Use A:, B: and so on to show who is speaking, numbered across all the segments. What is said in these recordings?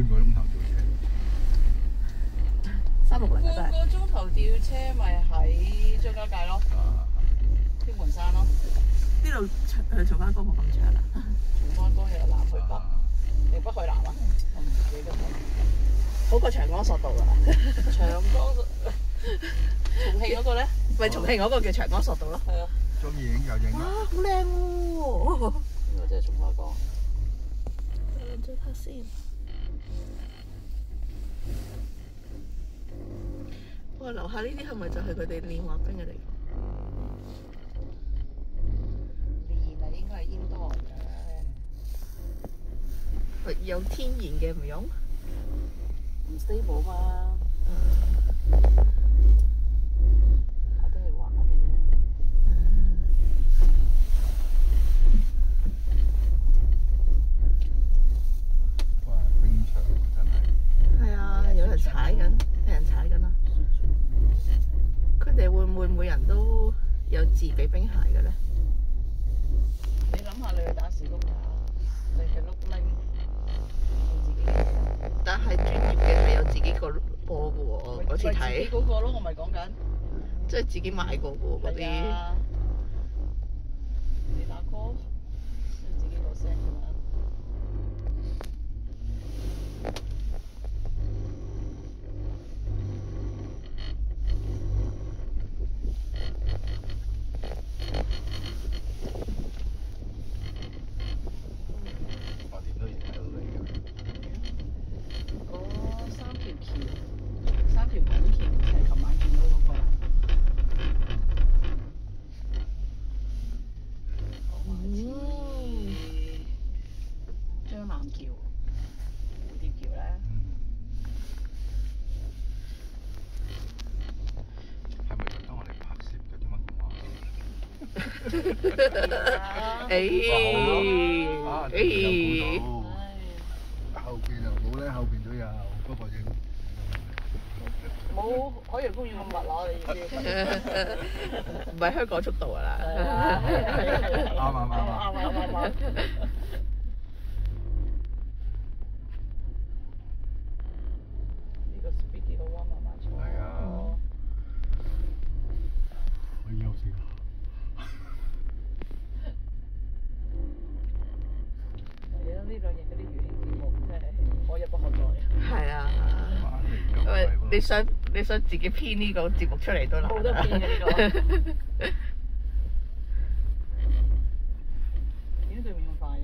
A: 半個鐘頭吊車。
B: 360
C: 半個鐘頭吊車咪喺張家界咯，天門山咯。
B: 呢度去松花江冇咁長啦。
C: 松花江由南去北，定北去南啊？我唔記得咗。
B: 好過長江索道啊！
C: 長江重慶嗰個咧？
B: 咪重慶嗰個叫長江索道咯。
C: 係啊，
A: 中意影就影
B: 哇，
A: 啦。
B: 好靚喎！
C: 呢個真係松花江。
B: 再睇下先。哇！樓下呢啲係咪就係佢哋練滑冰嘅地方？
C: 練啊，應該係 indoor 嘅。
B: 有天然嘅唔用？
C: 唔 stable 嘛，都係玩嘅啫。
A: 哇！冰場真係。
B: 係啊，有人踩緊，有人踩緊啦。佢哋會唔會每人都有自備冰鞋嘅咧？
C: 你諗下，你去打士碌架，你係碌拎，你自己。
B: 但係專業嘅係有自己個波嘅喎，嗰次
C: 咪自己
B: 睇，
C: 嗰個咯，我咪講緊。
B: 即係自己買過嘅喎嗰
C: 係
B: 啲。
C: 啊，你打 golf，你自己攞聲㗎嘛。
A: 我點都影睇到你㗎。
C: 嗰三條橋，三條拱橋，就係琴晚見到嗰個啦。張南橋、蝴蝶橋咧，
A: 係咪覺得我哋拍攝嘅點解咁
B: 誒
A: 話？
B: 誒，
A: 後邊又冇咧，後邊都有，不過影。
C: 冇海洋公園咁密咯，你意思？
B: 唔係香港速度㗎啦。
C: 啱。呢個 speed 幾個彎慢慢坐。
A: 係啊。可以休息下。
C: 係啊，呢兩日嗰啲娛樂節目真係可一不可再。
B: 係啊。喂，你想自己編呢個節目出嚟都難。
C: 冇得編嘅呢個。點解對面咁快嘅？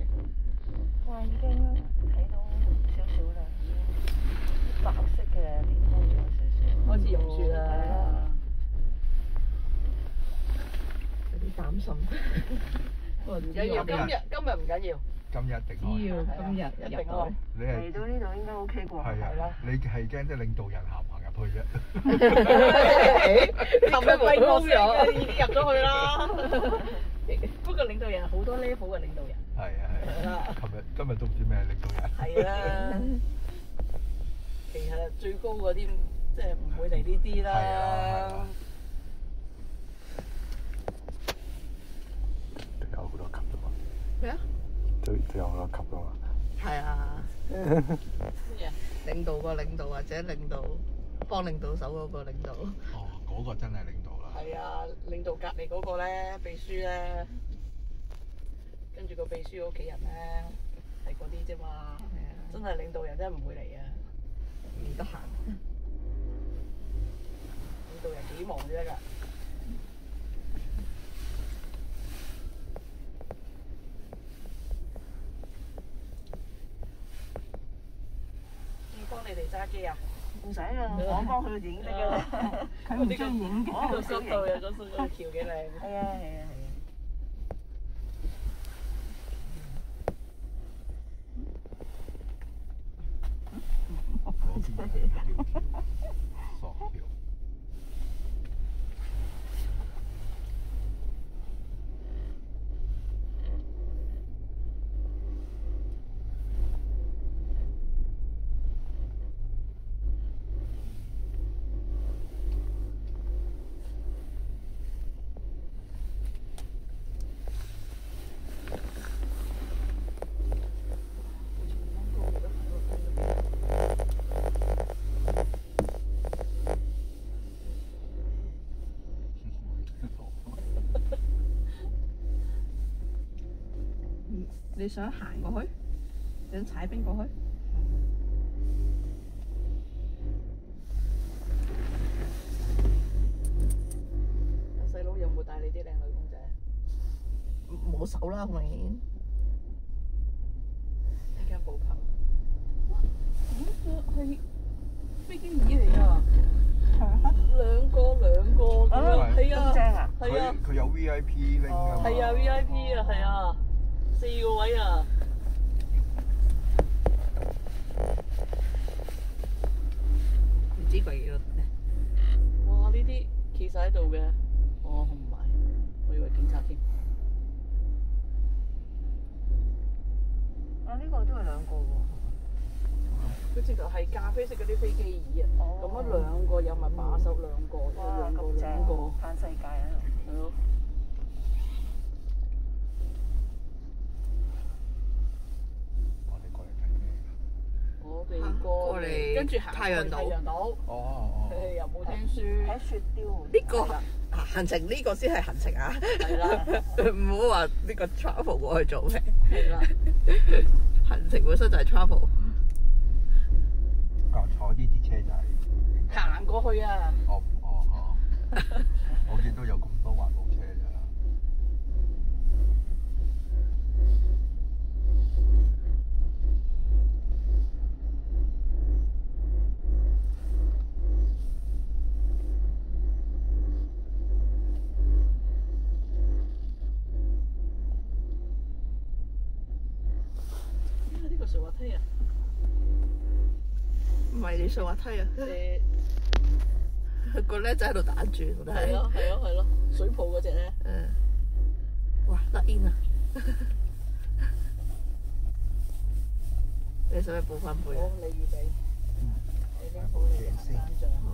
D: 哇！已經睇到少少啦，已經白色嘅連開咗少少。
C: 開始融雪啦。
B: 有啲擔心。
C: 唔緊要，今日唔緊要。
A: 今日一定開。
B: 只要今日
C: 一定開。
A: 你係
D: 嚟到呢度應該 OK 啩？
A: 係啊，你係驚啲領導人行入去啫。
C: 琴日咪高咗，已經入咗去啦。不過領導人好多 level 嘅領導人。
A: 係啊。今日都唔知咩領導人。
C: 係啦。其實最高嗰啲即係唔會嚟呢啲啦。
A: 都有好多級㗎嘛。
B: 咩啊？
A: 都有好多級㗎嘛。
B: 係啊。
C: 咩啊？
B: 領導個領導或者領導幫領導手嗰個領導。
A: 哦，嗰個真係領導啦。
C: 係啊，領導隔離嗰個咧，秘書咧，跟住個秘書屋企人咧，係嗰啲啫嘛。真係領導人真係唔會嚟啊！
B: 唔得閒。
C: 領導人幾忙先得㗎。要幫你哋揸機啊？
D: 唔使啊，我幫佢影得㗎啦。佢唔中意影嘅。
C: 呢個速度有嗰個橋幾靚。
D: 係啊係啊係啊！
A: 嗰邊係條橋，索橋。
B: 你想行過去？想踩冰過去？
C: 細佬有冇帶你啲靚女公仔？
B: 冇手啦，好明顯。
C: 呢間寶棚。哇！嗰個係飛機椅嚟啊！兩個咁樣，係啊，
D: 咁正啊！
C: 係啊，
A: 佢有 VIP 拎㗎嘛。
C: 係啊 VIP 啊，係啊，4個位啊！
B: 唔知貴幾多？
C: 哇！呢啲企晒喺度嘅，我唔買，我以為警察添。
D: 啊，呢個都係兩個喎。
C: 佢直頭係咖啡色嗰啲飛機椅啊，咁樣兩個有埋把手兩個，
D: 哇，
C: 兩個
D: 咁正
C: 兩個，
D: 嘆世界喺度。
C: 係咯。
A: 我哋過嚟睇咩㗎？
C: 我哋過嚟，跟住行
B: 太陽島。
C: 太陽島，
A: 哦
C: 又冇聽書。
D: 睇雪雕。
B: 呢個行程呢個先係行程啊！
C: 係啦，
B: 唔好話呢個 travel 過去做咩？
C: 係啦。
B: 行程本身就係 travel。
A: 坐呢啲車仔。
C: 行過去啊！
A: 我見到有咁多環保車咋。
C: 呢個水滑梯啊！
B: 唔係你上滑梯啊！個叻仔喺度打轉，我睇。
C: 係咯係咯係咯，水泡嗰只咧。
B: 哇！得煙啊！你使唔使補翻杯啊？
C: 好，你預備。你拎好你嘅行山杖。
B: 好。